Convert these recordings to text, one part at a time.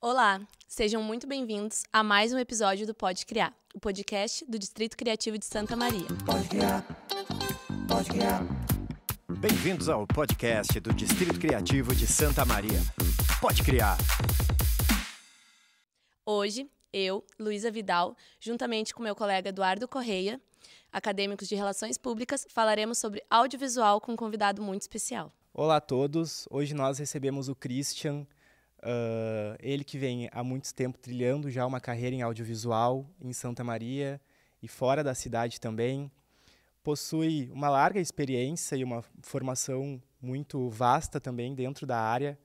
Olá, sejam muito bem-vindos a mais um episódio do Pode Criar, o podcast do Distrito Criativo de Santa Maria. Pode criar, pode criar. Bem-vindos ao podcast do Distrito Criativo de Santa Maria. Pode criar! Hoje, eu, Luísa Vidal, juntamente com meu colega Eduardo Correia, acadêmicos de Relações Públicas, falaremos sobre audiovisual com um convidado muito especial. Olá a todos, hoje nós recebemos o Christian, ele que vem há muito tempo trilhando já uma carreira em audiovisual em Santa Maria e fora da cidade também. Possui uma larga experiência e uma formação muito vasta também dentro da área.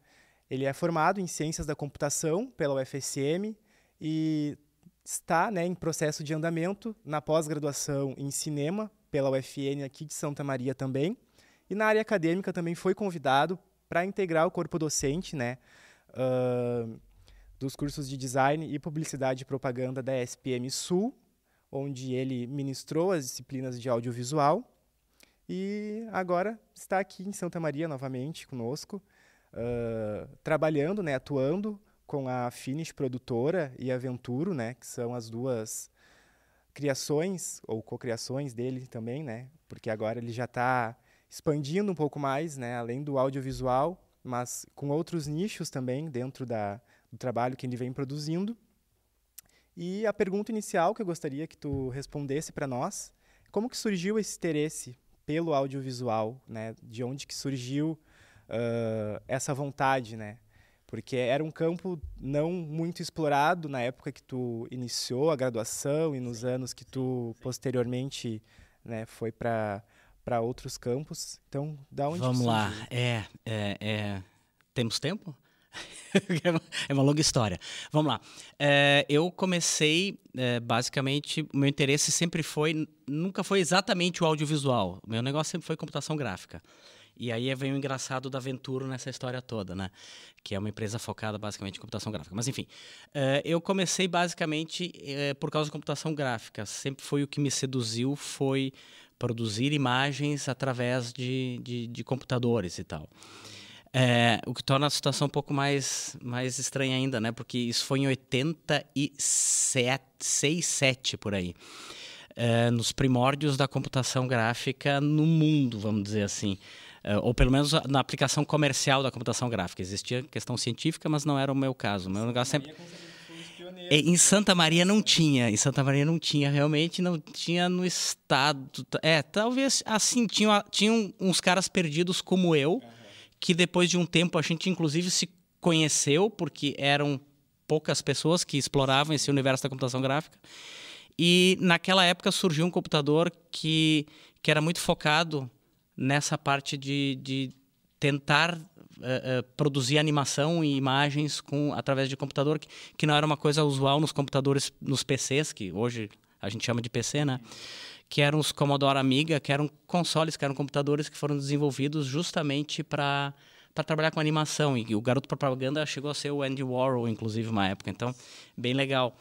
Ele é formado em Ciências da Computação pela UFSM e está, em processo de andamento na pós-graduação em Cinema pela UFN aqui de Santa Maria também. E na área acadêmica também foi convidado para integrar o corpo docente, dos cursos de Design e Publicidade e Propaganda da SPM Sul, onde ele ministrou as disciplinas de audiovisual e agora está aqui em Santa Maria novamente conosco, trabalhando, atuando com a Finish Produtora e a Venturo, que são as duas criações ou cocriações dele também, porque agora ele já está expandindo um pouco mais, além do audiovisual, mas com outros nichos também dentro do trabalho que ele vem produzindo. E a pergunta inicial que eu gostaria que tu respondesse para nós, como que surgiu esse interesse pelo audiovisual, De onde que surgiu essa vontade, Porque era um campo não muito explorado na época que tu iniciou a graduação e nos anos que tu posteriormente foi para outros campos. Então, da onde Vamos lá. Temos tempo? É uma longa história. Vamos lá. Eu comecei, basicamente, o meu interesse nunca foi exatamente o audiovisual. O meu negócio sempre foi computação gráfica. E aí vem o engraçado da Venturo nessa história toda, Que é uma empresa focada basicamente em computação gráfica. Mas, enfim, eu comecei basicamente por causa da computação gráfica. Sempre foi o que me seduziu, foi produzir imagens através de computadores e tal. O que torna a situação um pouco mais estranha ainda, Porque isso foi em 87, por aí. Nos primórdios da computação gráfica no mundo, vamos dizer assim. Ou pelo menos na aplicação comercial da computação gráfica. Existia questão científica, mas não era o meu caso. O meu negócio sempre... Em Santa Maria não tinha. Em Santa Maria não tinha, realmente não tinha no estado. Talvez assim, tinham uns caras perdidos como eu, que depois de um tempo a gente inclusive se conheceu, porque eram poucas pessoas que exploravam esse universo da computação gráfica. E naquela época surgiu um computador que era muito focado nessa parte de tentar produzir animação e imagens através de computador, que não era uma coisa usual nos computadores, nos PCs, que hoje a gente chama de PC, Que eram os Commodore Amiga, que eram consoles, que eram computadores que foram desenvolvidos justamente para trabalhar com animação. E o garoto propaganda chegou a ser o Andy Warhol, inclusive, uma época. Então, bem legal.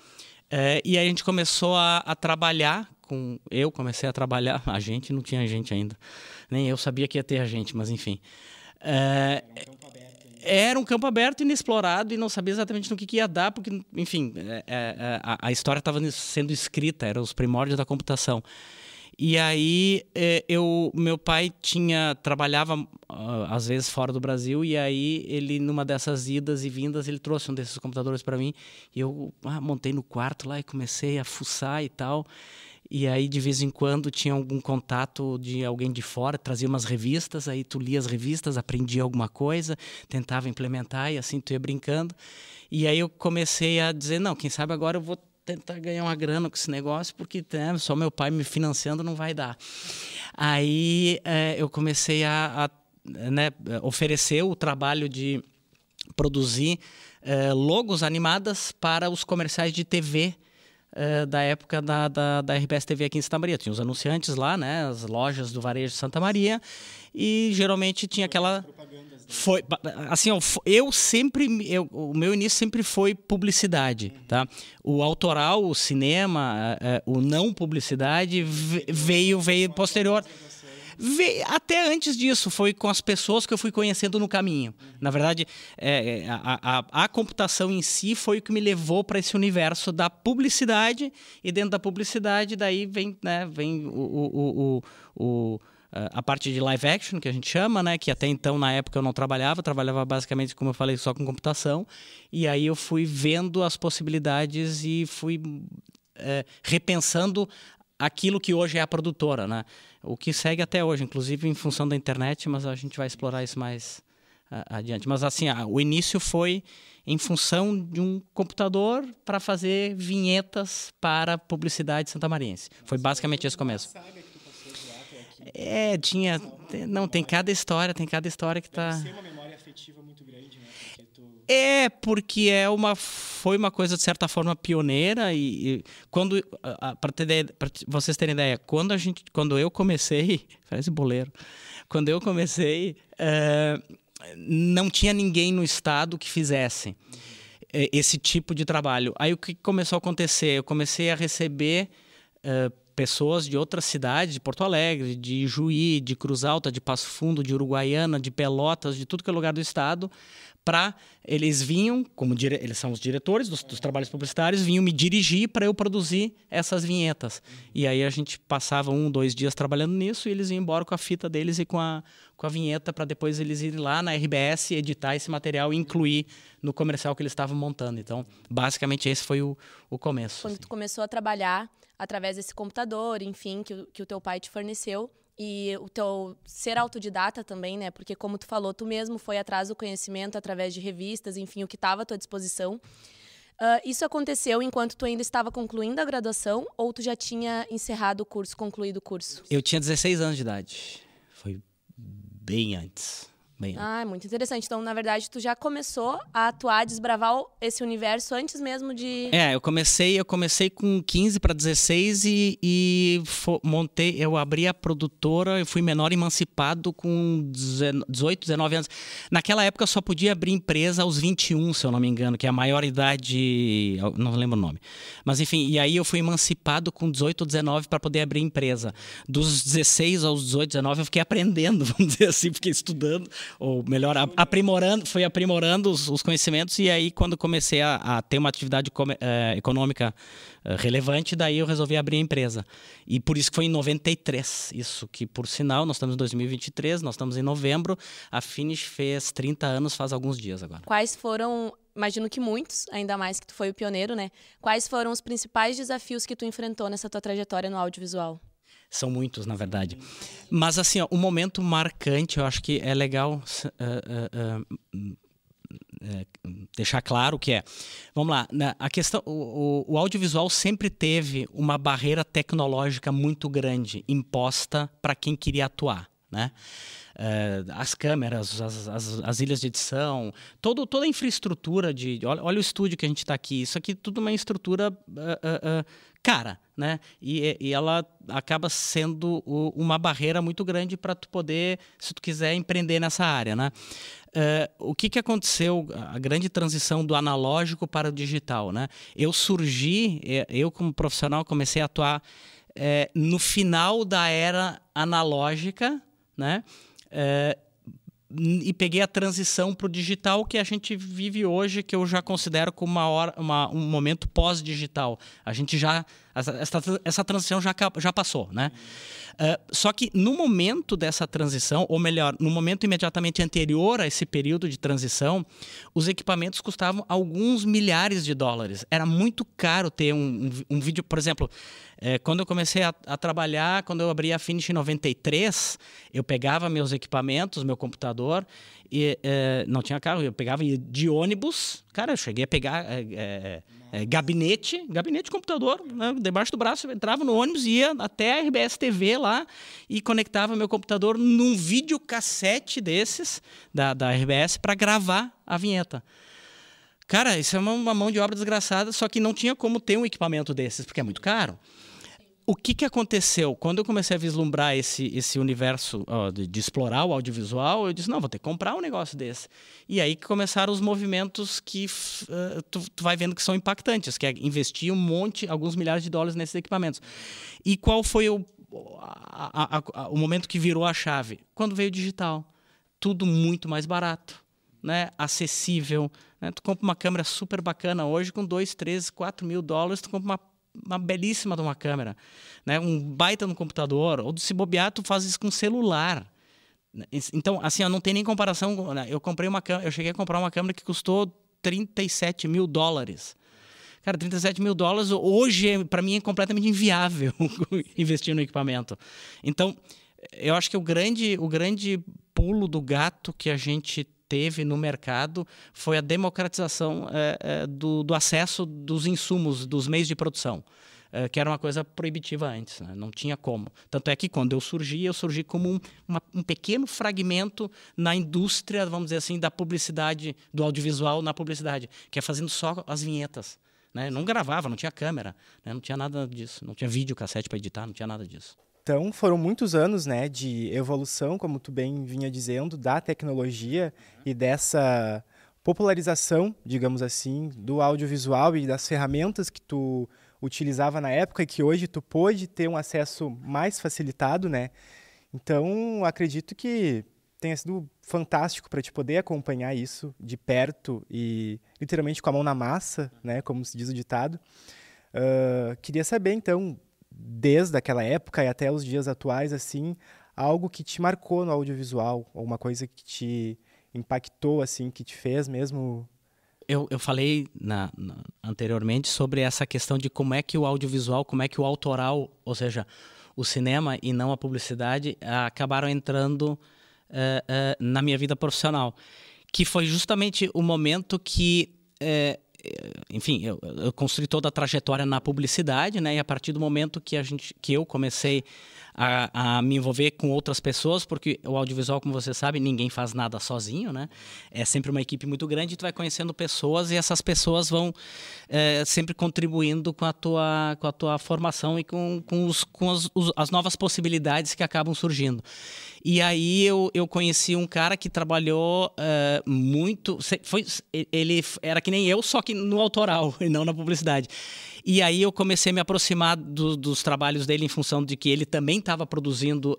E aí a gente começou a trabalhar eu comecei a trabalhar, a gente não tinha gente ainda, nem eu sabia que ia ter a gente, mas enfim. Era um campo aberto, inexplorado, e não sabia exatamente no que ia dar, porque, enfim, a história estava sendo escrita, eram os primórdios da computação. E aí meu pai trabalhava às vezes fora do Brasil, e aí ele, numa dessas idas e vindas, ele trouxe um desses computadores para mim, e eu montei no quarto lá e comecei a fuçar e tal. E aí, de vez em quando, tinha algum contato de alguém de fora, trazia umas revistas, aí tu lia as revistas, aprendia alguma coisa, tentava implementar e assim tu ia brincando. E aí eu comecei a dizer, não, quem sabe agora eu vou tentar ganhar uma grana com esse negócio, porque só meu pai me financiando não vai dar. Aí eu comecei a oferecer o trabalho de produzir logos animadas para os comerciais de TV, da época da RBS TV aqui em Santa Maria. Tinha os anunciantes lá, as lojas do varejo de Santa Maria, e geralmente tinha aquela... Foi assim, o meu início sempre foi publicidade, tá? O autoral, o cinema, o não publicidade veio posterior. Até antes disso, foi com as pessoas que eu fui conhecendo no caminho. Na verdade, a computação em si foi o que me levou para esse universo da publicidade, e dentro da publicidade daí vem, né, a parte de live action, que a gente chama, né, que até então, na época, eu não trabalhava basicamente, como eu falei, só com computação, e aí eu fui vendo as possibilidades e fui repensando aquilo que hoje é a produtora, né? O que segue até hoje, inclusive em função da internet, mas a gente vai explorar isso mais adiante. Mas assim, o início foi em função de um computador para fazer vinhetas para publicidade santamariense. Foi basicamente esse começo. Tem cada história que tá... Deve ser uma memória afetiva muito grande, né? Porque foi uma coisa de certa forma pioneira, e quando, para vocês terem ideia, quando eu comecei, parece boleiro, quando eu comecei, não tinha ninguém no estado que fizesse esse tipo de trabalho. Aí o que começou a acontecer? Eu comecei a receber pessoas de outras cidades, de Porto Alegre, de Juí, de Cruz Alta, de Passo Fundo, de Uruguaiana, de Pelotas, de tudo que é lugar do estado, eles vinham, eles são os diretores dos trabalhos publicitários, vinham me dirigir para eu produzir essas vinhetas. E aí a gente passava 1, 2 dias trabalhando nisso, e eles iam embora com a fita deles e com a vinheta, para depois eles irem lá na RBS, editar esse material e incluir no comercial que eles estavam montando. Então, basicamente, esse foi o começo. Quando tu começou a trabalhar através desse computador, enfim, que o teu pai te forneceu, e o teu ser autodidata também, né? Porque, como tu falou, tu mesmo foi atrás do conhecimento através de revistas, enfim, o que estava à tua disposição. Isso aconteceu enquanto tu ainda estava concluindo a graduação, ou tu já tinha encerrado o curso, concluído o curso? Eu tinha 16 anos de idade. Foi bem antes. Muito interessante. Então, na verdade, tu já começou a atuar, a desbravar esse universo antes mesmo de... Eu comecei com 15 para 16 eu abri a produtora, eu fui menor emancipado com 18, 19 anos. Naquela época eu só podia abrir empresa aos 21, se eu não me engano, que é a maior idade, não lembro o nome. Mas enfim, e aí eu fui emancipado com 18 ou 19 para poder abrir empresa. Dos 16 aos 18, 19 eu fiquei aprendendo, vamos dizer assim, fiquei estudando, ou melhor, fui aprimorando os conhecimentos, e aí quando comecei a ter uma atividade econômica relevante, daí eu resolvi abrir a empresa. E por isso que foi em 93, isso que, por sinal, nós estamos em 2023, nós estamos em novembro, a Finish fez 30 anos faz alguns dias agora. Quais foram, imagino que muitos, ainda mais que tu foi o pioneiro, né? Quais foram os principais desafios que tu enfrentou nessa tua trajetória no audiovisual? São muitos, na verdade. Mas, assim, um momento marcante, eu acho que é legal deixar claro que vamos lá, a questão, o audiovisual sempre teve uma barreira tecnológica muito grande imposta para quem queria atuar, né? As câmeras, as ilhas de edição, toda a infraestrutura olha o estúdio que a gente está aqui, isso aqui tudo uma estrutura cara, né? E ela acaba sendo uma barreira muito grande para tu poder, se tu quiser, empreender nessa área, né? O que aconteceu, a grande transição do analógico para o digital, né? Eu como profissional comecei a atuar no final da analógica, né? E peguei a transição para o digital que a gente vive hoje, que eu já considero como um momento pós-digital. A gente essa transição já passou, né? Só que no momento dessa transição, ou melhor, no momento imediatamente anterior a esse período de transição, os equipamentos custavam alguns milhares de dólares. Era muito caro ter um vídeo, por exemplo, quando eu comecei a trabalhar, quando eu abri a Finish em 93, eu pegava meus equipamentos, meu computador, e não tinha carro, eu pegava de ônibus. Cara, eu cheguei a pegar gabinete de computador, né, debaixo do braço, eu entrava no ônibus, ia até a RBS TV lá e conectava meu computador num videocassete desses da RBS para gravar a vinheta. Cara, isso é uma mão de obra desgraçada, só que não tinha como ter um equipamento desses, porque é muito caro. O que aconteceu? Quando eu comecei a vislumbrar esse universo de explorar o audiovisual, eu disse, não, vou ter que comprar um negócio desse. E aí que começaram os movimentos que tu vai vendo que são impactantes, que é investir alguns milhares de dólares nesses equipamentos. E qual foi o momento que virou a chave? Quando veio o digital. Tudo muito mais barato, né? Acessível. Né? Tu compra uma câmera super bacana hoje com 2, 3, 4 mil dólares, tu compra uma belíssima de uma câmera, né? Um baita no computador, ou se bobear, tu faz isso com celular. Então, assim, não tem nem comparação. Né? Eu cheguei a comprar uma câmera que custou 37 mil dólares. Cara, 37 mil dólares hoje, para mim, é completamente inviável investir no equipamento. Então, eu acho que o grande pulo do gato que a gente teve no mercado foi a democratização do acesso dos insumos, dos meios de produção, que era uma coisa proibitiva antes, né? Não tinha como. Tanto é que quando eu surgi como um pequeno fragmento na indústria, vamos dizer assim, da publicidade, do audiovisual na publicidade, que é fazendo só as vinhetas. Né? Não gravava, não tinha câmera, né? Não tinha nada disso, não tinha videocassete para editar, não tinha nada disso. Então, foram muitos anos, né, de evolução, como tu bem vinha dizendo, da tecnologia e dessa popularização, digamos assim, do audiovisual e das ferramentas que tu utilizava na época e que hoje tu pôde ter um acesso mais facilitado, né? Então, acredito que tenha sido fantástico para te poder acompanhar isso de perto e literalmente com a mão na massa, né, como se diz o ditado. Queria saber, então, desde aquela época e até os dias atuais, assim, algo que te marcou no audiovisual, alguma coisa que te impactou, assim, que te fez mesmo... Eu falei anteriormente sobre essa questão de como é que o audiovisual, como é que o autoral, ou seja, o cinema e não a publicidade, acabaram entrando na minha vida profissional, que foi justamente o momento que... enfim, eu construí toda a trajetória na publicidade, né? E a partir do momento que eu comecei a me envolver com outras pessoas, porque o audiovisual, como você sabe, ninguém faz nada sozinho, né? É sempre uma equipe muito grande, e tu vai conhecendo pessoas e essas pessoas vão sempre contribuindo com a tua formação e com as novas possibilidades que acabam surgindo. E aí eu conheci um cara que trabalhou muito... Ele era que nem eu, só que no autoral e não na publicidade. E aí eu comecei a me aproximar dos trabalhos dele em função de que ele também estava produzindo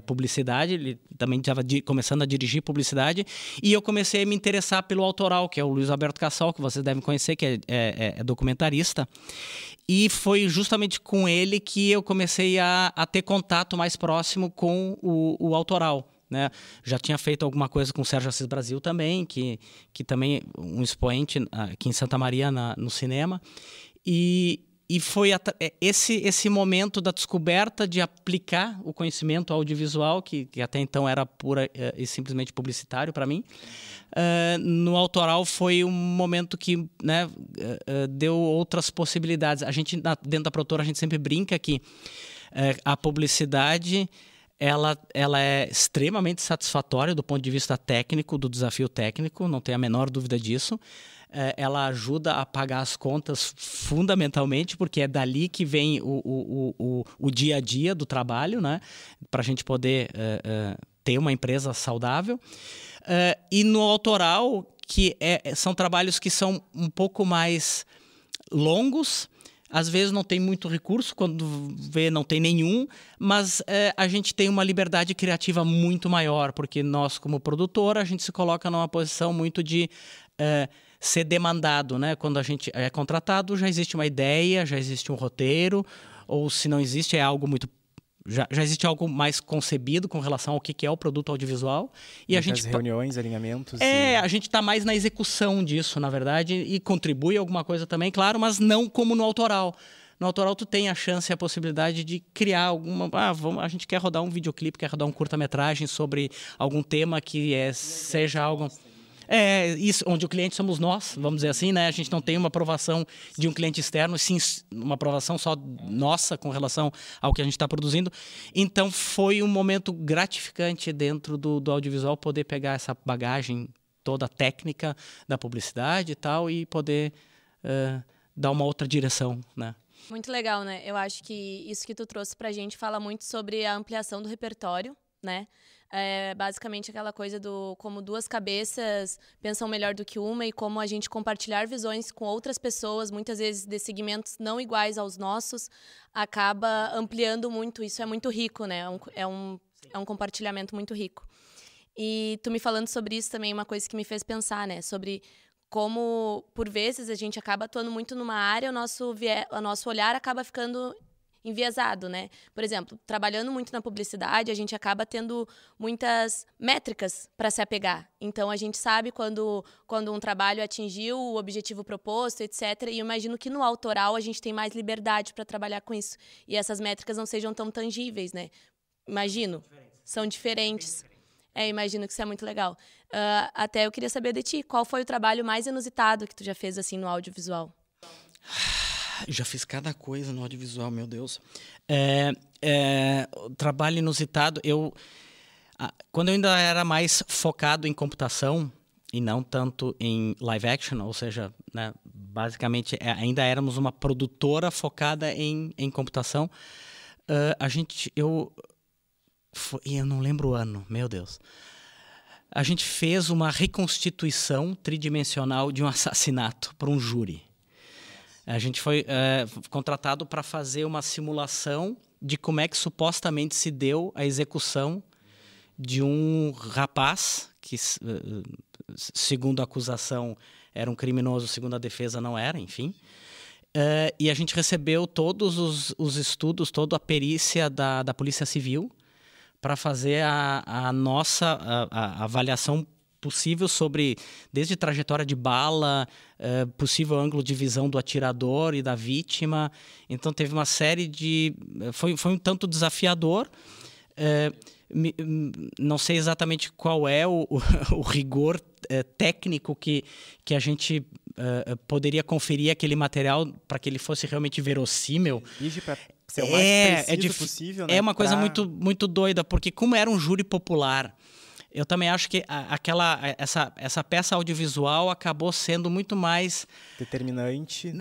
publicidade, ele também estava começando a dirigir publicidade, e eu comecei a me interessar pelo autoral, que é o Luiz Alberto Cassal, que vocês devem conhecer, que é documentarista. E foi justamente com ele que eu comecei a ter contato mais próximo com o autoral. Né? Já tinha feito alguma coisa com o Sérgio Assis Brasil também, que também é um expoente aqui em Santa Maria no cinema. E foi esse momento da descoberta de aplicar o conhecimento audiovisual, que até então era pura e simplesmente publicitário para mim. No autoral foi um momento que, né, deu outras possibilidades. A gente, dentro da produtora, a gente sempre brinca que a publicidade ela é extremamente satisfatória do ponto de vista técnico, do desafio técnico, não tem a menor dúvida disso. Ela ajuda a pagar as contas fundamentalmente, porque é dali que vem o dia a dia do trabalho, né? Para a gente poder ter uma empresa saudável. E no autoral, que são trabalhos que são um pouco mais longos, às vezes não tem muito recurso, quando vê não tem nenhum, mas a gente tem uma liberdade criativa muito maior, porque nós, como produtora, a gente se coloca numa posição muito de ser demandado, né? Quando a gente é contratado, já existe uma ideia, já existe um roteiro, ou se não existe, é algo muito... Já existe algo mais concebido com relação ao que é o produto audiovisual. E a gente reuniões, alinhamentos... A gente está mais na execução disso, na verdade, e contribui alguma coisa também, claro, mas não como no autoral. No autoral tu tem a chance e a possibilidade de criar alguma... a gente quer rodar um videoclipe, quer rodar um curta-metragem sobre algum tema que seja algo... isso, onde o cliente somos nós, vamos dizer assim, né? A gente não tem uma aprovação de um cliente externo, sim uma aprovação só nossa com relação ao que a gente está produzindo. Então, foi um momento gratificante dentro do audiovisual poder pegar essa bagagem toda técnica da publicidade e tal e poder dar uma outra direção, né? Muito legal, né? Eu acho que isso que tu trouxe pra gente fala muito sobre a ampliação do repertório, né? é basicamente aquela coisa do como duas cabeças pensam melhor do que uma e como a gente compartilhar visões com outras pessoas, muitas vezes de segmentos não iguais aos nossos, acaba ampliando muito. Isso é muito rico, né? É um compartilhamento muito rico. E tu me falando sobre isso também é uma coisa que me fez pensar, né? Sobre como, por vezes, a gente acaba atuando muito numa área, o nosso olhar acaba ficando enviesado, né? Por exemplo, trabalhando muito na publicidade, a gente acaba tendo muitas métricas para se apegar. Então, a gente sabe quando um trabalho atingiu o objetivo proposto, etc. E eu imagino que no autoral a gente tem mais liberdade para trabalhar com isso. E essas métricas não sejam tão tangíveis, né? Imagino. São diferentes. Imagino que isso é muito legal. Até eu queria saber de ti, qual foi o trabalho mais inusitado que tu já fez assim no audiovisual? Já fiz cada coisa no audiovisual, meu Deus. O trabalho inusitado, quando eu ainda era mais focado em computação e não tanto em live action, ou seja, né, basicamente ainda éramos uma produtora focada em computação, eu não lembro o ano, meu Deus. A gente fez uma reconstituição tridimensional de um assassinato para um júri. A gente foi contratado para fazer uma simulação de como é que supostamente se deu a execução de um rapaz que, segundo a acusação, era um criminoso, segundo a defesa não era, enfim. E a gente recebeu todos os estudos, toda a perícia da Polícia Civil para fazer a nossa avaliação possível sobre, desde trajetória de bala, possível ângulo de visão do atirador e da vítima. Então teve uma série de... Foi um tanto desafiador. Não sei exatamente qual é o rigor técnico que a gente poderia conferir aquele material para que ele fosse realmente verossímil. Ser o mais preciso possível, né? É uma coisa muito, muito doida, porque como era um júri popular, eu também acho que essa peça audiovisual acabou sendo muito mais... determinante.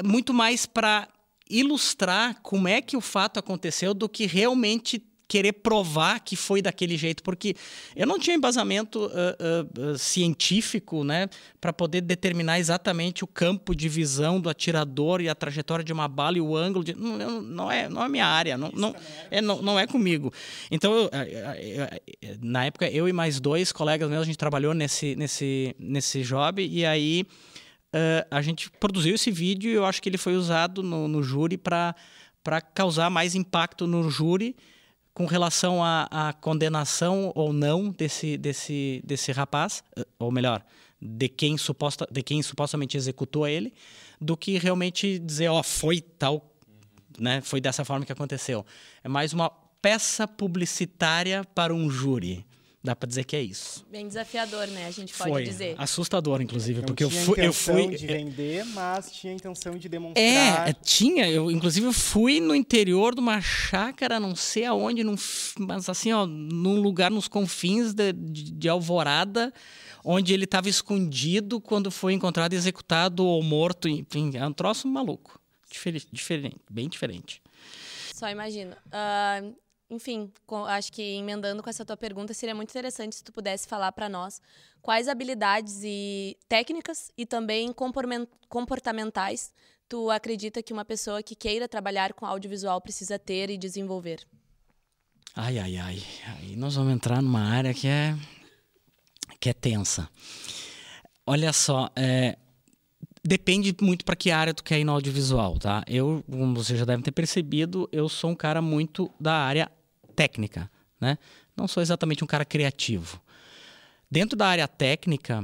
Muito mais para ilustrar como é que o fato aconteceu do que realmente querer provar que foi daquele jeito, porque eu não tinha embasamento científico, né, para poder determinar exatamente o campo de visão do atirador e a trajetória de uma bala e o ângulo de... Não é minha área, não é comigo. Então, na época, eu e mais 2 colegas meus, a gente trabalhou nesse job, e aí a gente produziu esse vídeo e eu acho que ele foi usado no júri para causar mais impacto no júri com relação à condenação ou não desse rapaz, ou melhor, de quem supostamente executou ele, do que realmente dizer, foi tal, né, foi dessa forma que aconteceu. É mais uma peça publicitária para um júri. Dá para dizer que é isso. Bem desafiador, né? A gente pode dizer. Assustador, inclusive, não porque tinha eu fui de vender, mas tinha a intenção de demonstrar. Inclusive eu fui no interior de uma chácara, não sei aonde, mas assim, num lugar nos confins de Alvorada, onde ele estava escondido quando foi encontrado, executado ou morto, enfim, é um troço maluco, diferente, bem diferente. Só imagino. Enfim, acho que emendando com essa tua pergunta, seria muito interessante se tu pudesse falar para nós quais habilidades e técnicas e também comportamentais tu acredita que uma pessoa que queira trabalhar com audiovisual precisa ter e desenvolver. Ai. Aí nós vamos entrar numa área que é tensa. Olha só, depende muito para que área tu quer ir no audiovisual, tá? Eu, como você já deve ter percebido, eu sou um cara muito da área técnica, né? Não sou exatamente um cara criativo. Dentro da área técnica,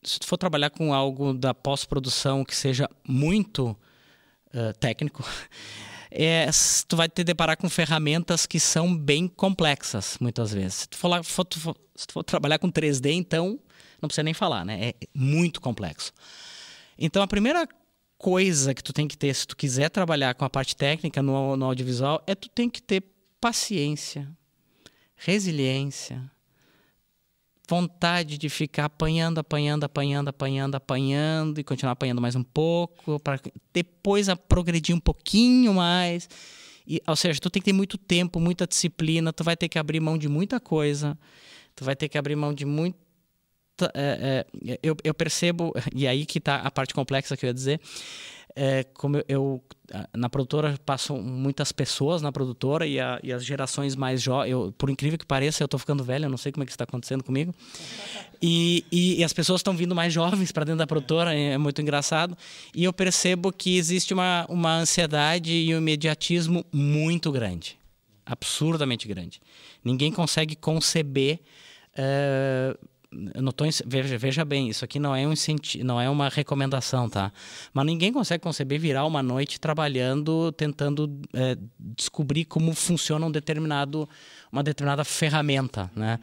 se tu for trabalhar com algo da pós-produção que seja muito técnico, tu vai te deparar com ferramentas que são bem complexas, muitas vezes. Se tu for trabalhar com 3D, então, não precisa nem falar, né? É muito complexo. Então, a primeira coisa que tu tem que ter, se tu quiser trabalhar com a parte técnica no audiovisual, tu tem que ter paciência, resiliência, vontade de ficar apanhando e continuar apanhando mais um pouco, para depois progredir um pouquinho mais Ou seja, tu tem que ter muito tempo, muita disciplina, tu vai ter que abrir mão de muita coisa, tu vai ter que abrir mão de muito. Eu percebo, e aí que está a parte complexa que eu ia dizer, como eu na produtora passam muitas pessoas na produtora e as gerações mais jovens, por incrível que pareça, eu estou ficando velho, eu não sei como é que isso está acontecendo comigo, e as pessoas estão vindo mais jovens para dentro da produtora, é muito engraçado, e eu percebo que existe uma ansiedade e um imediatismo muito grande, absurdamente grande. Ninguém consegue conceber... Eu não tô, veja bem, isso aqui não é não é uma recomendação, tá? Mas ninguém consegue conceber virar uma noite trabalhando, tentando descobrir como funciona uma determinada ferramenta, né?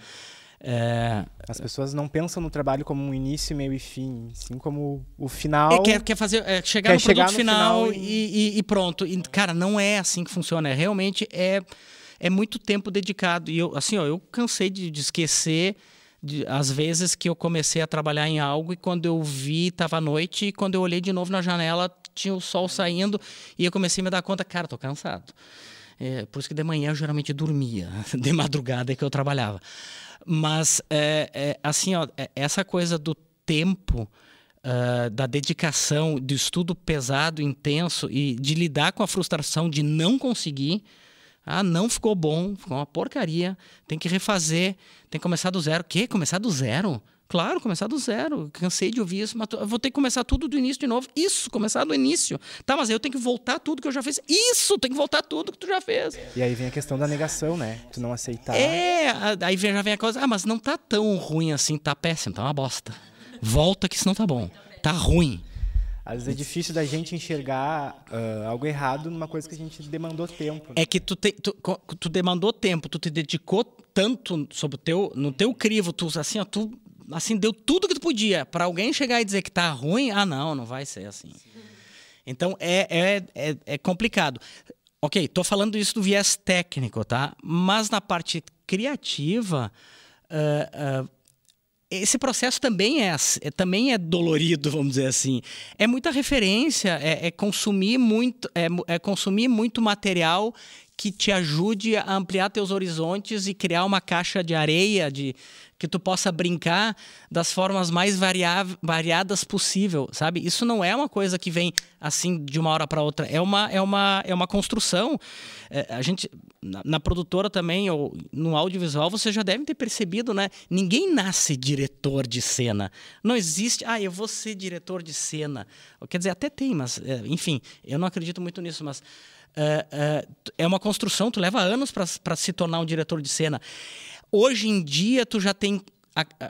As pessoas não pensam no trabalho como um início, meio e fim, sim como o final. Chegar no produto final e pronto. E, cara, não é assim que funciona. Realmente é muito tempo dedicado. E eu cansei de esquecer às vezes que eu comecei a trabalhar em algo e quando eu vi, estava à noite, e quando eu olhei de novo na janela, tinha o sol saindo e eu comecei a me dar conta, cara, estou cansado. Por isso que de manhã eu geralmente dormia, de madrugada é que eu trabalhava. Mas, essa coisa do tempo, da dedicação, do estudo pesado, intenso e de lidar com a frustração de não conseguir. Não ficou bom, ficou uma porcaria, tem que refazer, tem que começar do zero. Quê? Começar do zero? Claro, começar do zero. Cansei de ouvir isso, mas eu vou ter que começar tudo do início de novo. Isso, começar do início. Tá, mas eu tenho que voltar tudo que eu já fiz. Isso, tem que voltar tudo que tu já fez. E aí vem a questão da negação, né? Tu não aceitar. Aí já vem a coisa, mas não tá tão ruim assim, tá péssimo, tá uma bosta. Volta que isso não tá bom, tá ruim. Às vezes é difícil da gente enxergar algo errado numa coisa que a gente demandou tempo. Né? É que tu demandou tempo, tu te dedicou tanto no teu crivo, tu deu tudo que tu podia. Para alguém chegar e dizer que tá ruim, não vai ser assim. Então é complicado. Ok, tô falando isso do viés técnico, tá? Mas na parte criativa... esse processo também é dolorido, vamos dizer assim. É muita referência, consumir muito material que te ajude a ampliar teus horizontes e criar uma caixa de areia que tu possa brincar das formas mais variadas possível, sabe? Isso não é uma coisa que vem assim de uma hora para outra, é uma construção. A gente, na produtora também, ou no audiovisual, você já deve ter percebido, né? Ninguém nasce diretor de cena. Não existe, eu vou ser diretor de cena. Quer dizer, até tem, mas, enfim, eu não acredito muito nisso, mas... é uma construção, tu leva anos para se tornar um diretor de cena. Hoje em dia,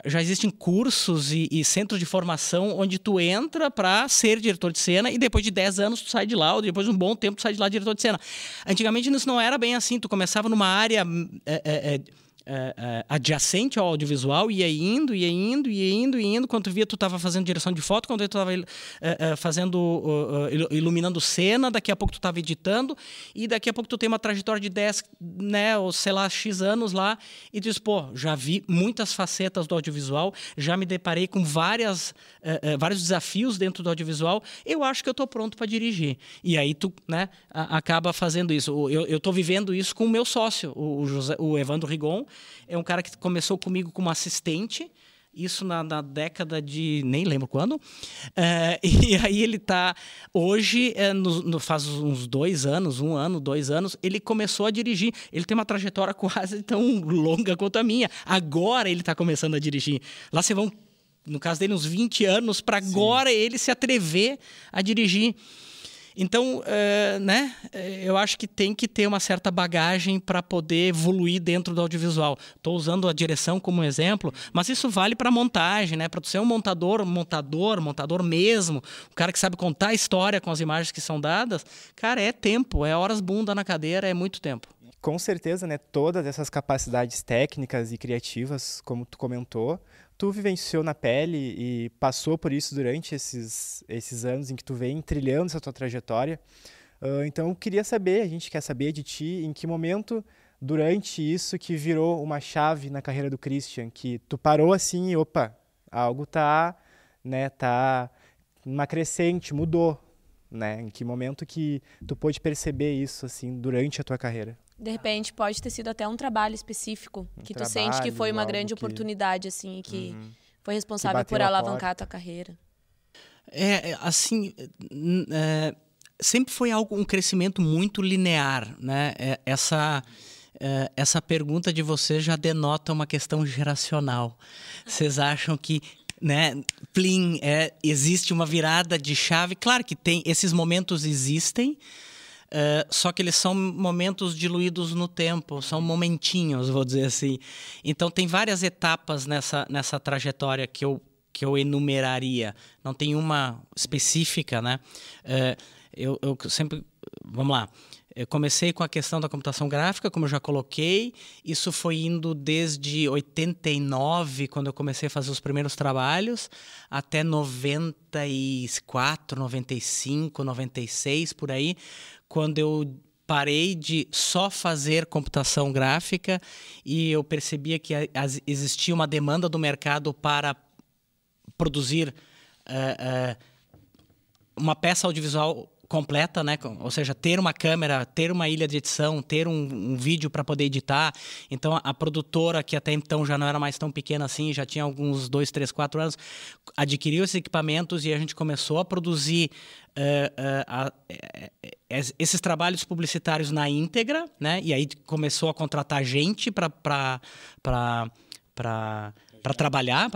já existem cursos e centros de formação onde tu entra para ser diretor de cena e depois de 10 anos tu sai de lá, ou depois de um bom tempo tu sai de lá diretor de cena. Antigamente isso não era bem assim, tu começava numa área... adjacente ao audiovisual, ia indo. Quando tu via, tu estava fazendo direção de foto, quando tu estava iluminando cena, daqui a pouco tu estava editando, e daqui a pouco tu tem uma trajetória de 10, né, ou sei lá, X anos lá, e tu diz, já vi muitas facetas do audiovisual, já me deparei com vários desafios dentro do audiovisual, eu acho que eu estou pronto para dirigir. E aí tu, né, acaba fazendo isso. Eu estou vivendo isso com o meu sócio, o Evandro Rigon. É um cara que começou comigo como assistente, isso na década de... nem lembro quando. E aí ele está... Hoje, faz uns 2 anos, 1 ano, 2 anos, ele começou a dirigir. Ele tem uma trajetória quase tão longa quanto a minha. Agora ele está começando a dirigir. Lá se vão, no caso dele, uns 20 anos para agora ele se atrever a dirigir. Então, eu acho que tem que ter uma certa bagagem para poder evoluir dentro do audiovisual. Estou usando a direção como exemplo, mas isso vale para montagem, né? Para tu ser um montador mesmo, um cara que sabe contar a história com as imagens que são dadas, cara, é tempo, é horas bunda na cadeira, é muito tempo. Com certeza, né? Todas essas capacidades técnicas e criativas, como tu comentou, tu vivenciou na pele e passou por isso durante esses anos em que tu vem trilhando essa tua trajetória. Então, a gente quer saber de ti em que momento, durante isso, que virou uma chave na carreira do Christian, que tu parou assim e, algo tá numa crescente, mudou. né? Em que momento que tu pôde perceber isso, assim, durante a tua carreira? De repente, pode ter sido até um trabalho específico, que tu sente que trabalho, foi uma algo grande que- oportunidade, assim, e que foi responsável bateu por a alavancar a porta. tua carreira. Sempre foi um crescimento muito linear, né? Essa pergunta de você já denota uma questão geracional. Vocês acham que, né, plim, existe uma virada de chave? Claro que tem, esses momentos existem, só que eles são momentos diluídos no tempo, são momentinhos, vou dizer assim. Então, tem várias etapas nessa trajetória que eu enumeraria. Não tem uma específica, né? Eu sempre... Vamos lá. Eu comecei com a questão da computação gráfica, como eu já coloquei. Isso foi indo desde 89, quando eu comecei a fazer os primeiros trabalhos, até 94, 95, 96, por aí, quando eu parei de só fazer computação gráfica e eu percebia que existia uma demanda do mercado para produzir uma peça audiovisual completa, né? Ou seja, ter uma câmera, ter uma ilha de edição, ter um vídeo para poder editar. Então, a produtora, que até então já não era mais tão pequena assim, já tinha alguns 2, 3, 4 anos, adquiriu esses equipamentos e a gente começou a produzir esses trabalhos publicitários na íntegra, né? E aí começou a contratar gente para trabalhar,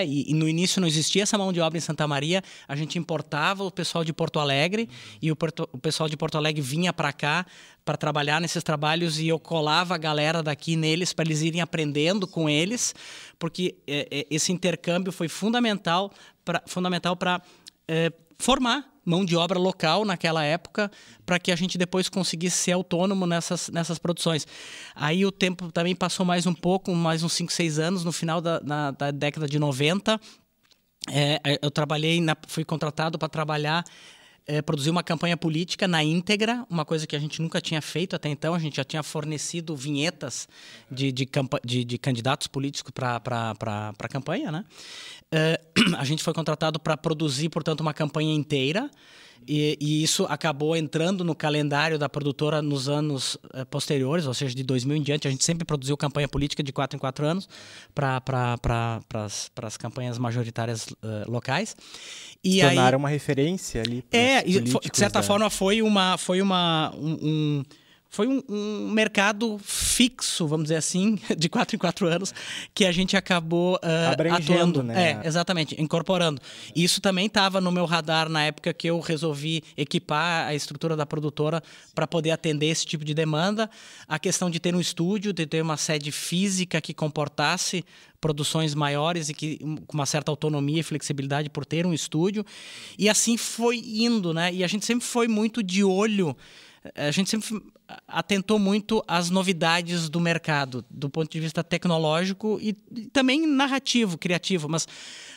e no início não existia essa mão de obra em Santa Maria, a gente importava o pessoal de Porto Alegre e o pessoal de Porto Alegre vinha para cá para trabalhar nesses trabalhos e eu colava a galera daqui neles para eles irem aprendendo com eles, porque esse intercâmbio foi fundamental para formar mão de obra local naquela época para que a gente depois conseguisse ser autônomo nessas produções. Aí o tempo também passou mais um pouco, mais uns 5, 6 anos, no final da década de 90. Eu fui contratado para trabalhar, produzir uma campanha política na íntegra, uma coisa que a gente nunca tinha feito até então. A gente já tinha fornecido vinhetas de candidatos políticos para a campanha, né? A gente foi contratado para produzir, portanto, uma campanha inteira e isso acabou entrando no calendário da produtora nos anos posteriores, ou seja, de 2000 em diante. A gente sempre produziu campanha política de 4 em 4 anos para as campanhas majoritárias locais. E tornaram uma referência ali. De certa forma foi um mercado fixo, vamos dizer assim, de 4 em 4 anos, que a gente acabou atuando, né? Exatamente, incorporando. E isso também estava no meu radar na época que eu resolvi equipar a estrutura da produtora para poder atender esse tipo de demanda. A questão de ter um estúdio, de ter uma sede física que comportasse produções maiores e com uma certa autonomia e flexibilidade por ter um estúdio. E assim foi indo, né? E a gente sempre foi muito de olho, a gente sempre atentou muito às novidades do mercado, do ponto de vista tecnológico e também narrativo, criativo, mas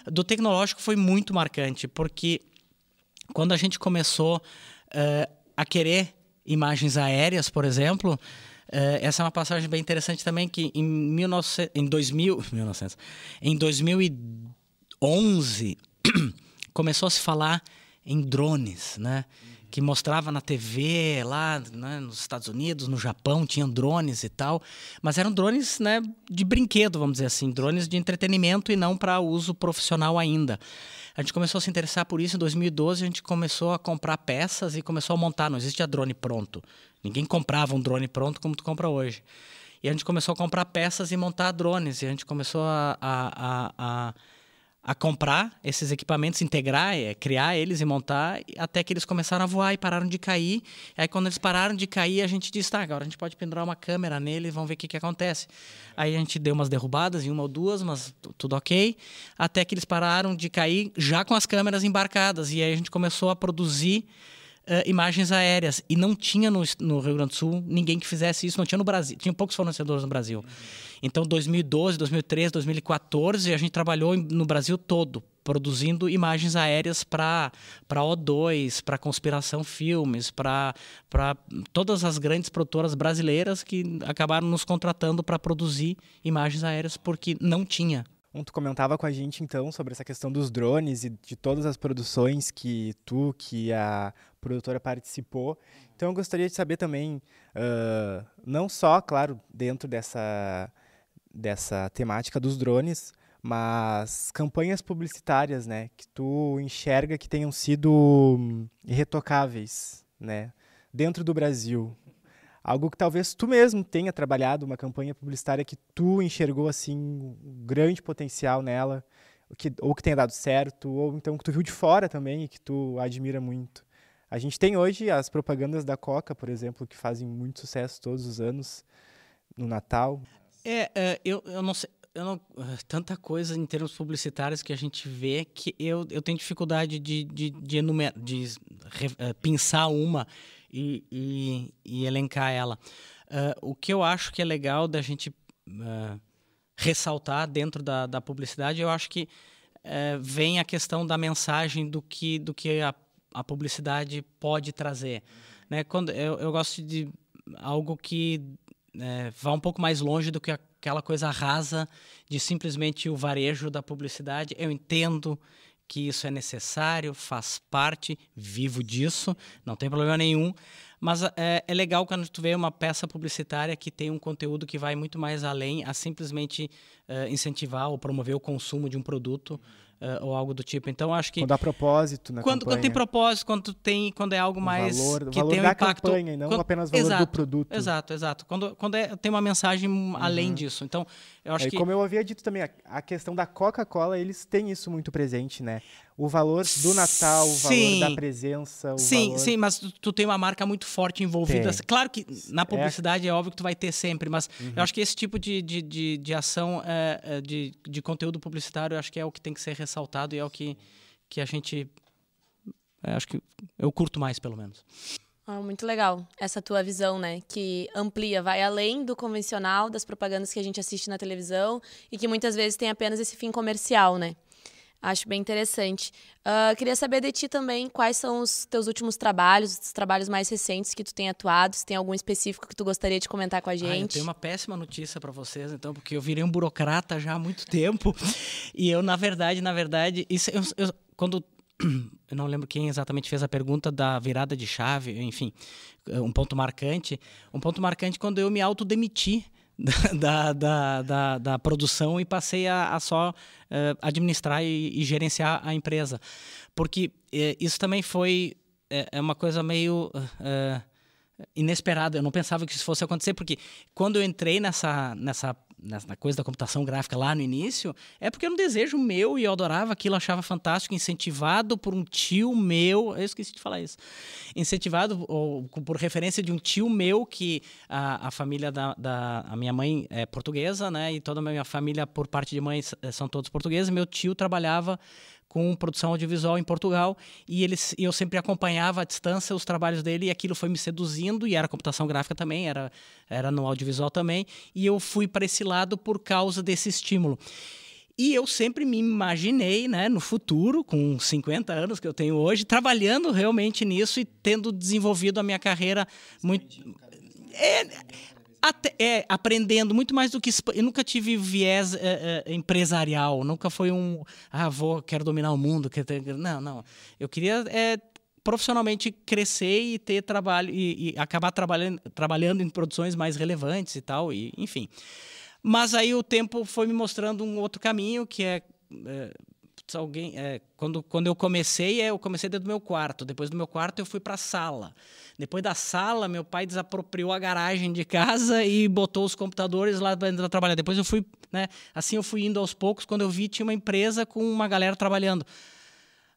do tecnológico foi muito marcante, porque quando a gente começou a querer imagens aéreas, por exemplo, essa é uma passagem bem interessante também, que em 2011 começou a se falar em drones, né? Que mostrava na TV lá, né, nos Estados Unidos, no Japão, tinham drones e tal, mas eram drones, né, de brinquedo, vamos dizer assim, drones de entretenimento e não para uso profissional ainda. A gente começou a se interessar por isso em 2012, a gente começou a comprar peças e começou a montar, não existia drone pronto. Ninguém comprava um drone pronto como tu compra hoje. E a gente começou a comprar peças e montar drones, e a gente começou a comprar esses equipamentos, integrar, criar eles e montar, até que eles começaram a voar e pararam de cair. Aí, quando eles pararam de cair, a gente disse, tá, agora a gente pode pendurar uma câmera nele e vamos ver o que acontece. Aí a gente deu umas derrubadas, em 1 ou 2, mas tudo ok, até que eles pararam de cair já com as câmeras embarcadas. E aí a gente começou a produzir imagens aéreas. E não tinha no Rio Grande do Sul ninguém que fizesse isso, não tinha no Brasil. Tinha poucos fornecedores no Brasil. Então, 2012, 2013, 2014, a gente trabalhou no Brasil todo, produzindo imagens aéreas para O2, para Conspiração Filmes, para todas as grandes produtoras brasileiras que acabaram nos contratando para produzir imagens aéreas porque não tinha. Tu comentava com a gente, então, sobre essa questão dos drones e de todas as produções que a produtora participou. Então, eu gostaria de saber também, não só, claro, dentro dessa temática dos drones, mas campanhas publicitárias, né, que tu enxerga que tenham sido irretocáveis, né, dentro do Brasil. Algo que talvez tu mesmo tenha trabalhado, uma campanha publicitária que tu enxergou assim um grande potencial nela, ou que tenha dado certo, ou então que tu viu de fora também e que tu admira muito. A gente tem hoje as propagandas da Coca, por exemplo, que fazem muito sucesso todos os anos no Natal. Eu não sei, tanta coisa em termos publicitários que a gente vê que eu tenho dificuldade de pensar uma e elencar ela. O que eu acho que é legal da gente ressaltar dentro da publicidade, eu acho que vem a questão da mensagem do que a publicidade pode trazer. Né? Quando eu gosto de algo que vá um pouco mais longe do que aquela coisa rasa de simplesmente o varejo da publicidade. Eu entendo que isso é necessário, faz parte, vivo disso, não tem problema nenhum, mas é legal quando tu vê uma peça publicitária que tem um conteúdo que vai muito mais além a simplesmente incentivar ou promover o consumo de um produto ou algo do tipo. Então, acho que... Quando há propósito na campanha. Quando tem propósito, quando é algo mais... valor que tem um da impacto... campanha e não apenas o valor do produto. Exato. Quando tem uma mensagem além disso. Então, eu acho que... Como eu havia dito também, a questão da Coca-Cola, eles têm isso muito presente, né? O valor do Natal, o valor da presença, Sim, mas tu tem uma marca muito forte envolvida. Tem. Claro que na publicidade é óbvio que tu vai ter sempre, mas eu acho que esse tipo de ação de conteúdo publicitário, eu acho que é o que tem que ser ressaltado e é o que a gente... acho que eu curto mais, pelo menos. Muito legal essa tua visão, né? Que amplia, vai além do convencional, das propagandas que a gente assiste na televisão e que muitas vezes tem apenas esse fim comercial, né? Acho bem interessante. Queria saber de ti também quais são os teus últimos trabalhos, os trabalhos mais recentes que tu tem atuado, se tem algum específico que tu gostaria de comentar com a gente. Eu tenho uma péssima notícia para vocês, então, porque eu virei um burocrata já há muito tempo e eu, na verdade, isso, quando... Eu não lembro quem exatamente fez a pergunta da virada de chave, enfim, um ponto marcante quando eu me autodemiti da produção e passei a só administrar e gerenciar a empresa. Porque isso também foi uma coisa meio inesperada. Eu não pensava que isso fosse acontecer, porque quando eu entrei nessa coisa da computação gráfica lá no início, é porque era um desejo meu e eu adorava aquilo, achava fantástico, incentivado por um tio meu, eu esqueci de falar isso, incentivado por referência de um tio meu, que a família a minha mãe é portuguesa, né, e toda a minha família por parte de mãe são todos portugueses. Meu tio trabalhava com produção audiovisual em Portugal e eu sempre acompanhava à distância os trabalhos dele e aquilo foi me seduzindo, e era computação gráfica também, era no audiovisual também, e eu fui para esse lado por causa desse estímulo. E eu sempre me imaginei, né, no futuro, com 50 anos que eu tenho hoje, trabalhando realmente nisso e tendo desenvolvido a minha carreira muito... aprendendo muito mais do que... Eu nunca tive viés empresarial, nunca foi quero dominar o mundo. Não. Eu queria profissionalmente crescer e ter trabalho e acabar trabalhando em produções mais relevantes e tal, e, enfim. Mas aí o tempo foi me mostrando um outro caminho, que quando eu comecei dentro do meu quarto. Depois do meu quarto eu fui para a sala. Depois da sala, meu pai desapropriou a garagem de casa e botou os computadores lá para trabalhar. Depois eu fui, né, assim eu fui indo aos poucos. Quando eu vi, tinha uma empresa com uma galera trabalhando.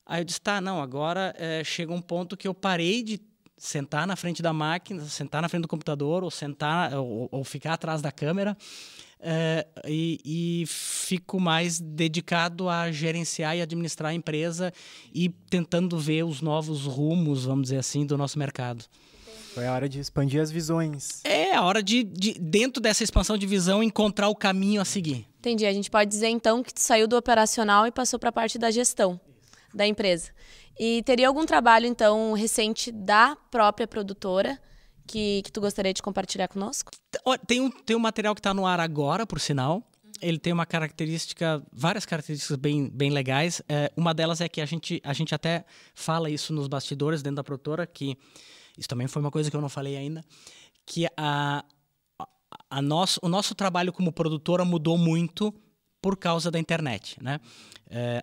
Aí eu disse, agora chega um ponto que eu parei de sentar na frente da máquina, sentar na frente do computador, ou ficar atrás da câmera, e fico mais dedicado a gerenciar e administrar a empresa e tentando ver os novos rumos, vamos dizer assim, do nosso mercado. Foi a hora de expandir as visões. É a hora de, dentro dessa expansão de visão, encontrar o caminho a seguir. Entendi. A gente pode dizer, então, que tu saiu do operacional e passou para a parte da gestão da empresa. E teria algum trabalho, então, recente da própria produtora que tu gostaria de compartilhar conosco? Tem um material que está no ar agora, por sinal, ele tem uma característica, várias características bem legais. Uma delas é que a gente até fala isso nos bastidores dentro da produtora, que isso também foi uma coisa que eu não falei ainda, que o nosso trabalho como produtora mudou muito por causa da internet, né?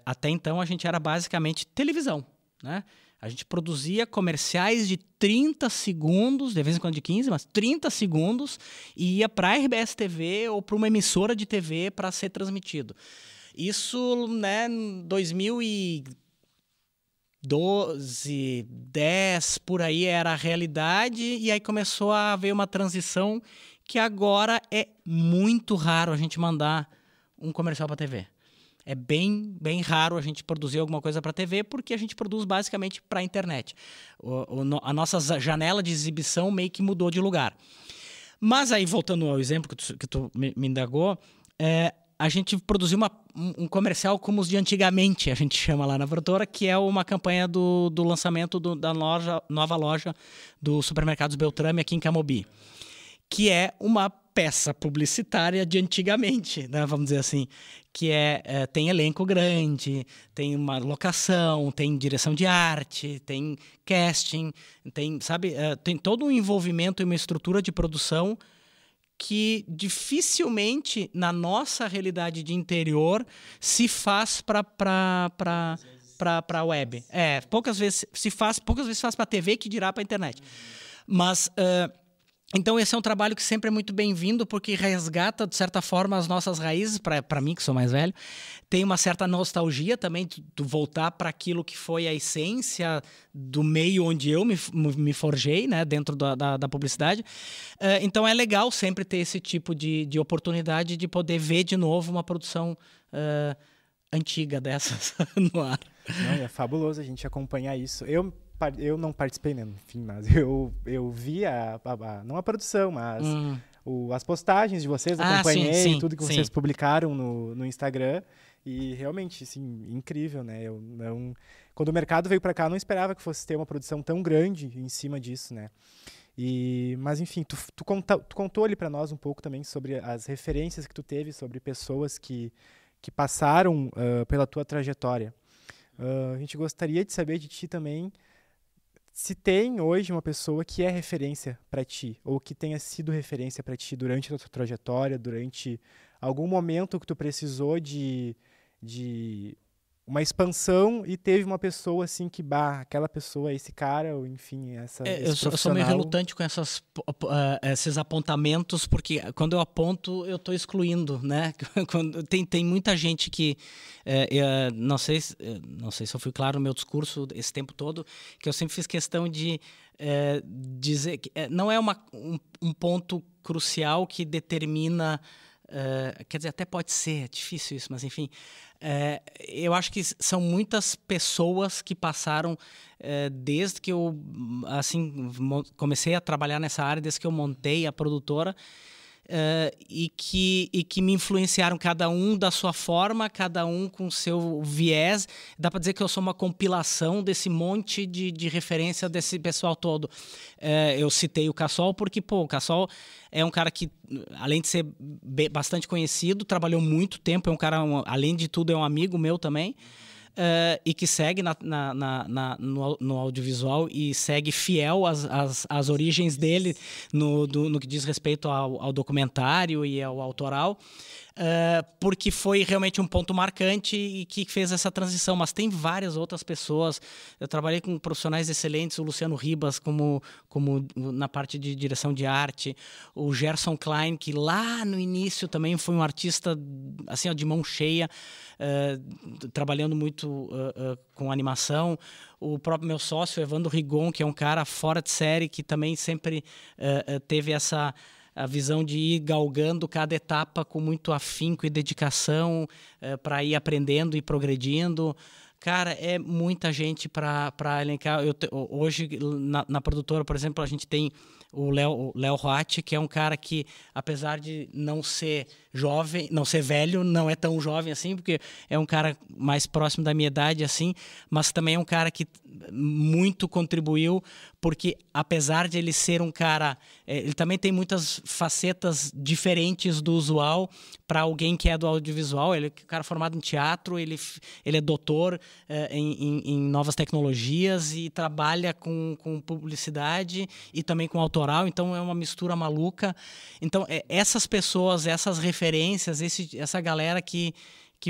Até então a gente era basicamente televisão, né? A gente produzia comerciais de 30 segundos, de vez em quando de 15, mas 30 segundos, e ia para a RBS TV ou para uma emissora de TV para ser transmitido. Isso, né, em 2012, 10, por aí era a realidade, e aí começou a haver uma transição que agora é muito raro a gente mandar um comercial para a TV. É bem raro a gente produzir alguma coisa para a TV, porque a gente produz basicamente para a internet. A nossa janela de exibição meio que mudou de lugar. Mas aí, voltando ao exemplo que tu me indagou, a gente produziu um comercial como os de antigamente, a gente chama lá na produtora, que é uma campanha do lançamento da nova loja do Supermercados Beltrame aqui em Camobi, que é uma peça publicitária de antigamente, né, vamos dizer assim, que tem elenco grande, tem uma locação, tem direção de arte, tem casting, tem todo um envolvimento e uma estrutura de produção que dificilmente na nossa realidade de interior se faz para a web. Poucas vezes faz para a TV, que dirá para a internet. Mas então esse é um trabalho que sempre é muito bem-vindo, porque resgata, de certa forma, as nossas raízes. Para mim, que sou mais velho, tem uma certa nostalgia também de voltar para aquilo que foi a essência do meio onde eu me forjei, né, dentro da publicidade. Então é legal sempre ter esse tipo de oportunidade de poder ver de novo uma produção antiga dessas no ar. Não, é fabuloso a gente acompanhar isso. Eu não participei, né, enfim, mas eu vi não a produção, mas as postagens de vocês, acompanhei sim, tudo que vocês publicaram no Instagram, e realmente, assim, incrível, né? Quando o mercado veio para cá, eu não esperava que fosse ter uma produção tão grande em cima disso, né? Mas, enfim, tu contou ali para nós um pouco também sobre as referências que tu teve, sobre pessoas que passaram pela tua trajetória. A gente gostaria de saber de ti também, se tem hoje uma pessoa que é referência para ti, ou que tenha sido referência para ti durante a tua trajetória, durante algum momento que tu precisou de uma expansão e teve uma pessoa assim que, aquela pessoa, esse cara, ou enfim, esse eu sou meio relutante com esses apontamentos, porque quando eu aponto, eu estou excluindo, né? Tem muita gente que, não sei se eu fui claro no meu discurso esse tempo todo, que eu sempre fiz questão de dizer que não é um ponto crucial que determina. Quer dizer, até pode ser, é difícil isso, mas enfim, eu acho que são muitas pessoas que passaram desde que eu comecei a trabalhar nessa área, desde que eu montei a produtora, e que me influenciaram, cada um da sua forma, cada um com seu viés. Dá para dizer que eu sou uma compilação desse monte de referência desse pessoal todo. Eu citei o Cassol porque, o Cassol é um cara que, além de ser bastante conhecido, trabalhou muito tempo, é um cara, além de tudo, é um amigo meu também. E que segue no audiovisual e segue fiel às origens dele no que diz respeito ao documentário e ao autoral, porque foi realmente um ponto marcante e que fez essa transição. Mas tem várias outras pessoas. Eu trabalhei com profissionais excelentes, o Luciano Ribas como na parte de direção de arte, o Gerson Klein, que lá no início também foi um artista assim, de mão cheia, trabalhando muito com animação. O próprio meu sócio, Evandro Rigon, que é um cara fora de série, que também sempre teve a visão de ir galgando cada etapa com muito afinco e dedicação, para ir aprendendo e progredindo. Cara, é muita gente para elencar. Hoje, na produtora, por exemplo, a gente tem o Léo Roatti, que é um cara que, apesar de não ser jovem, não ser velho, não é tão jovem assim, porque é um cara mais próximo da minha idade, assim, mas também é um cara que muito contribuiu, porque apesar de ele ser um cara, ele também tem muitas facetas diferentes do usual para alguém que é do audiovisual. Ele é um cara formado em teatro, ele é doutor em novas tecnologias e trabalha com publicidade e também com autoral, então é uma mistura maluca. Então, essas pessoas, essas referências, essa galera que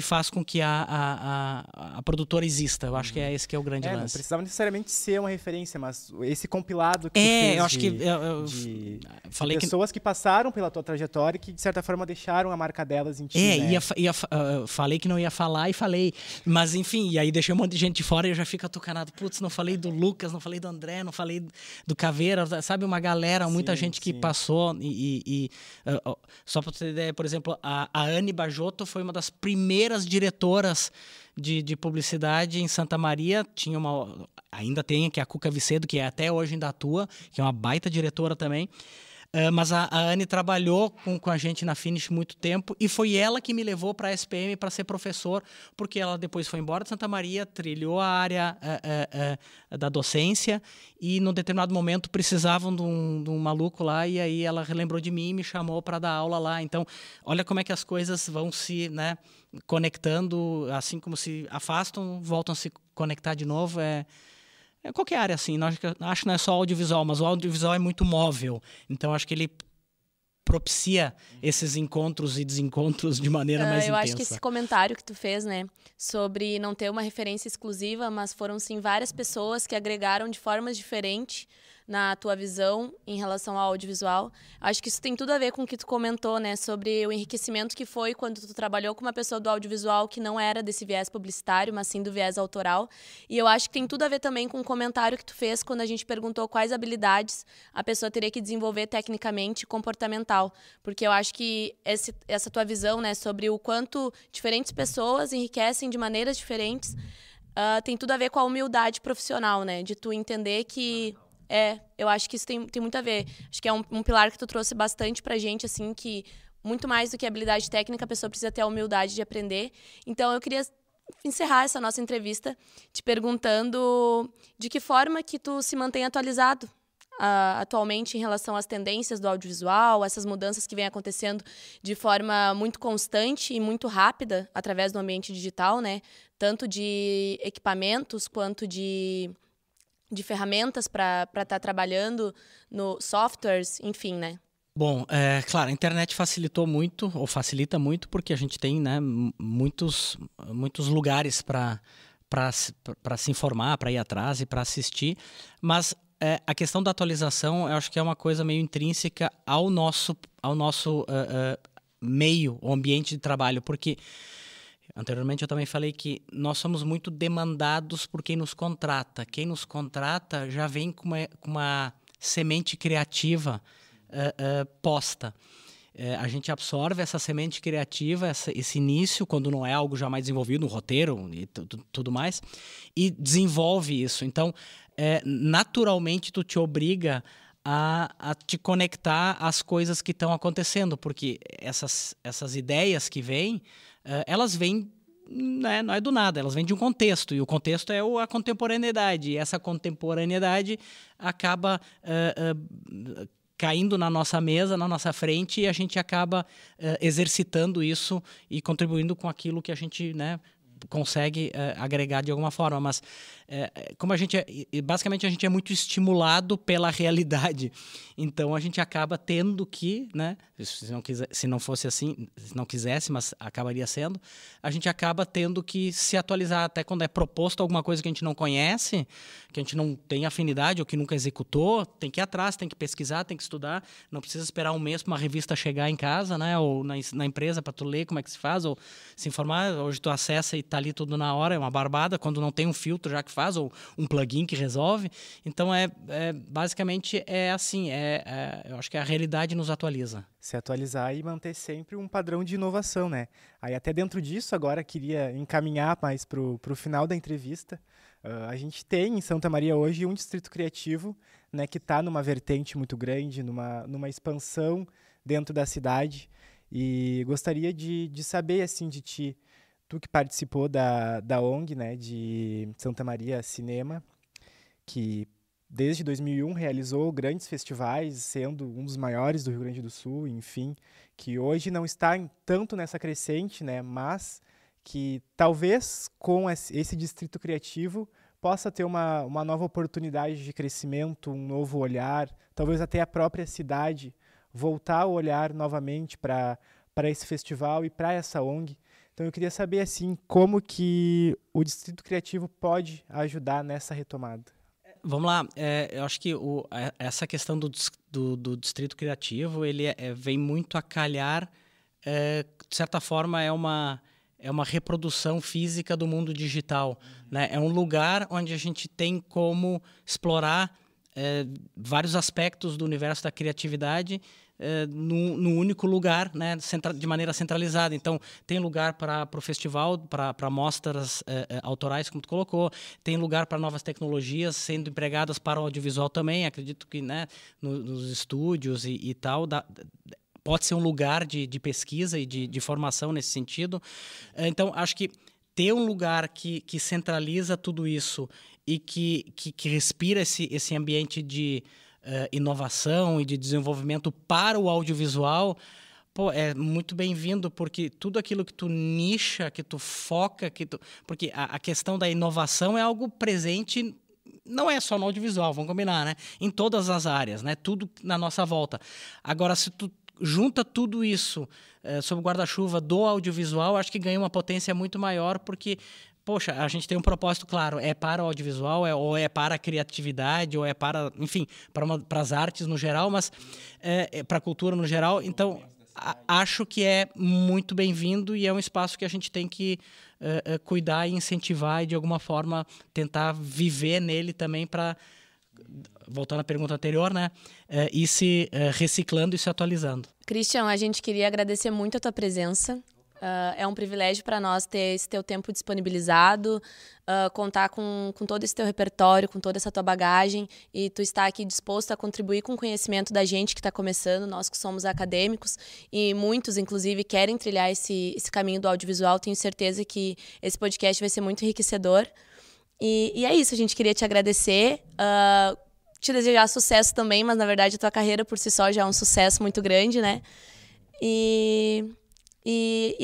faz com que a produtora exista. Eu acho que esse que é o grande lance. Não precisava necessariamente ser uma referência, mas esse compilado que tu fez eu acho que de falei pessoas que passaram pela tua trajetória e que, de certa forma, deixaram a marca delas em ti, né? Falei que não ia falar e falei. Mas, enfim, e aí deixei um monte de gente de fora e eu já fico atucanado. Putz, não falei do Lucas, não falei do André, não falei do Caveira, sabe? Uma galera, muita gente que passou. Só para você ter ideia, por exemplo, a Anne Bajotto foi uma das primeiras diretoras de publicidade em Santa Maria. Ainda tem, que é a Cuca Vicedo, que até hoje ainda atua, que é uma baita diretora também. Mas a Anne trabalhou com a gente na Finish muito tempo e foi ela que me levou para a SPM para ser professor, porque ela depois foi embora de Santa Maria, trilhou a área da docência e, num determinado momento, precisavam de um maluco lá e aí ela lembrou de mim e me chamou para dar aula lá. Então, olha como é que as coisas vão se conectando, assim como se afastam, voltam a se conectar de novo. Qualquer área, assim. Acho que não é só audiovisual, mas o audiovisual é muito móvel. Então, acho que ele propicia esses encontros e desencontros de maneira mais intensa. Eu acho que esse comentário que tu fez, né, sobre não ter uma referência exclusiva, mas foram, sim, várias pessoas que agregaram de formas diferentes na tua visão em relação ao audiovisual. Acho que isso tem tudo a ver com o que tu comentou, né, sobre o enriquecimento que foi quando tu trabalhou com uma pessoa do audiovisual que não era desse viés publicitário, mas sim do viés autoral. E eu acho que tem tudo a ver também com o comentário que tu fez quando a gente perguntou quais habilidades a pessoa teria que desenvolver tecnicamente e comportamental. Porque eu acho que essa tua visão, né, sobre o quanto diferentes pessoas enriquecem de maneiras diferentes, tem tudo a ver com a humildade profissional, né, de tu entender que eu acho que isso tem muito a ver. Acho que é um pilar que tu trouxe bastante pra gente, assim, que muito mais do que habilidade técnica, a pessoa precisa ter a humildade de aprender. Então, eu queria encerrar essa nossa entrevista te perguntando de que forma que tu se mantém atualizado atualmente em relação às tendências do audiovisual, essas mudanças que vêm acontecendo de forma muito constante e muito rápida através do ambiente digital, né? Tanto de equipamentos quanto de ferramentas para estar trabalhando no softwares, enfim, né? Bom, claro, a internet facilitou muito, ou facilita muito, porque a gente tem, né, muitos lugares para se informar, para ir atrás e para assistir, mas a questão da atualização, eu acho que é uma coisa meio intrínseca ao nosso meio, o ambiente de trabalho, porque anteriormente eu também falei que nós somos muito demandados por quem nos contrata. Quem nos contrata já vem com uma semente criativa posta. A gente absorve essa semente criativa, esse início, quando não é algo já mais desenvolvido, no roteiro e tudo mais, e desenvolve isso. Então, naturalmente, tu te obriga a te conectar às coisas que estão acontecendo, porque essas ideias que vêm, elas vêm, né, não é do nada, elas vêm de um contexto, e o contexto é a contemporaneidade, e essa contemporaneidade acaba caindo na nossa mesa, na nossa frente, e a gente acaba exercitando isso e contribuindo com aquilo que a gente, né, consegue agregar de alguma forma, mas como basicamente a gente é muito estimulado pela realidade, então a gente acaba tendo que, né, se não fosse assim, se não quisesse, mas acabaria sendo, a gente acaba tendo que se atualizar, até quando é proposto alguma coisa que a gente não conhece, que a gente não tem afinidade ou que nunca executou, tem que ir atrás, tem que pesquisar, tem que estudar, não precisa esperar um mês para uma revista chegar em casa, né, ou na empresa para tu ler como é que se faz, ou se informar. Hoje tu acessa e tá ali tudo na hora, é uma barbada, quando não tem um filtro já que faz, ou um plugin que resolve. Então, basicamente é assim, eu acho que a realidade nos atualiza. Se atualizar e manter sempre um padrão de inovação, né? Aí até dentro disso, agora queria encaminhar mais para o final da entrevista. A gente tem em Santa Maria hoje um distrito criativo, né, que está numa vertente muito grande, numa expansão dentro da cidade. E gostaria de saber, assim, de ti, tu que participou da ONG, né, de Santa Maria Cinema, que desde 2001 realizou grandes festivais, sendo um dos maiores do Rio Grande do Sul, enfim, que hoje não está tanto nessa crescente, né, mas que talvez com esse distrito criativo possa ter uma nova oportunidade de crescimento, um novo olhar, talvez até a própria cidade voltar a olhar novamente para esse festival e para essa ONG. Então eu queria saber assim como que o distrito criativo pode ajudar nessa retomada. Vamos lá, eu acho que essa questão do distrito criativo ele vem muito a calhar, de certa forma é uma reprodução física do mundo digital, né? É um lugar onde a gente tem como explorar vários aspectos do universo da criatividade num único lugar, né? De maneira centralizada. Então, tem lugar para o festival, para mostras autorais, como tu colocou, tem lugar para novas tecnologias sendo empregadas para o audiovisual também, acredito que, né, nos estúdios e tal, pode ser um lugar de pesquisa e de formação nesse sentido. Então, acho que ter um lugar que centraliza tudo isso e que respira esse ambiente de inovação e de desenvolvimento para o audiovisual, pô, é muito bem-vindo, porque tudo aquilo que tu nicha, que tu foca, porque a questão da inovação é algo presente, não é só no audiovisual, vamos combinar, né? Em todas as áreas, né? Tudo na nossa volta. Agora, se tu junta tudo isso sob o guarda-chuva do audiovisual, acho que ganha uma potência muito maior, porque, poxa, a gente tem um propósito claro, é para o audiovisual, ou é para a criatividade, ou é para, enfim, para as artes no geral, mas para a cultura no geral. Então, acho que é muito bem-vindo e é um espaço que a gente tem que cuidar e incentivar e, de alguma forma, tentar viver nele também para, voltando à pergunta anterior, né, ir se reciclando e se atualizando. Christian, a gente queria agradecer muito a tua presença. É um privilégio para nós ter esse teu tempo disponibilizado, contar com todo esse teu repertório, com toda essa tua bagagem, e tu estar aqui disposto a contribuir com o conhecimento da gente que está começando, nós que somos acadêmicos, e muitos, inclusive, querem trilhar esse caminho do audiovisual. Tenho certeza que esse podcast vai ser muito enriquecedor. E é isso, a gente queria te agradecer, te desejar sucesso também, mas na verdade a tua carreira por si só já é um sucesso muito grande, né? E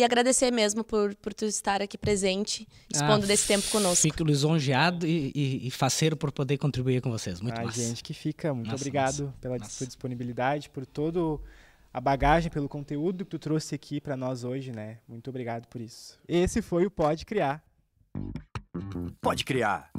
agradecer mesmo por tu estar aqui presente, dispondo desse tempo conosco. Fico lisonjeado e faceiro por poder contribuir com vocês. Muito massa. Gente que fica. Muito obrigado pela tua disponibilidade, por toda a bagagem, pelo conteúdo que tu trouxe aqui para nós hoje, né? Muito obrigado por isso. Esse foi o Pode Criar. Pode Criar,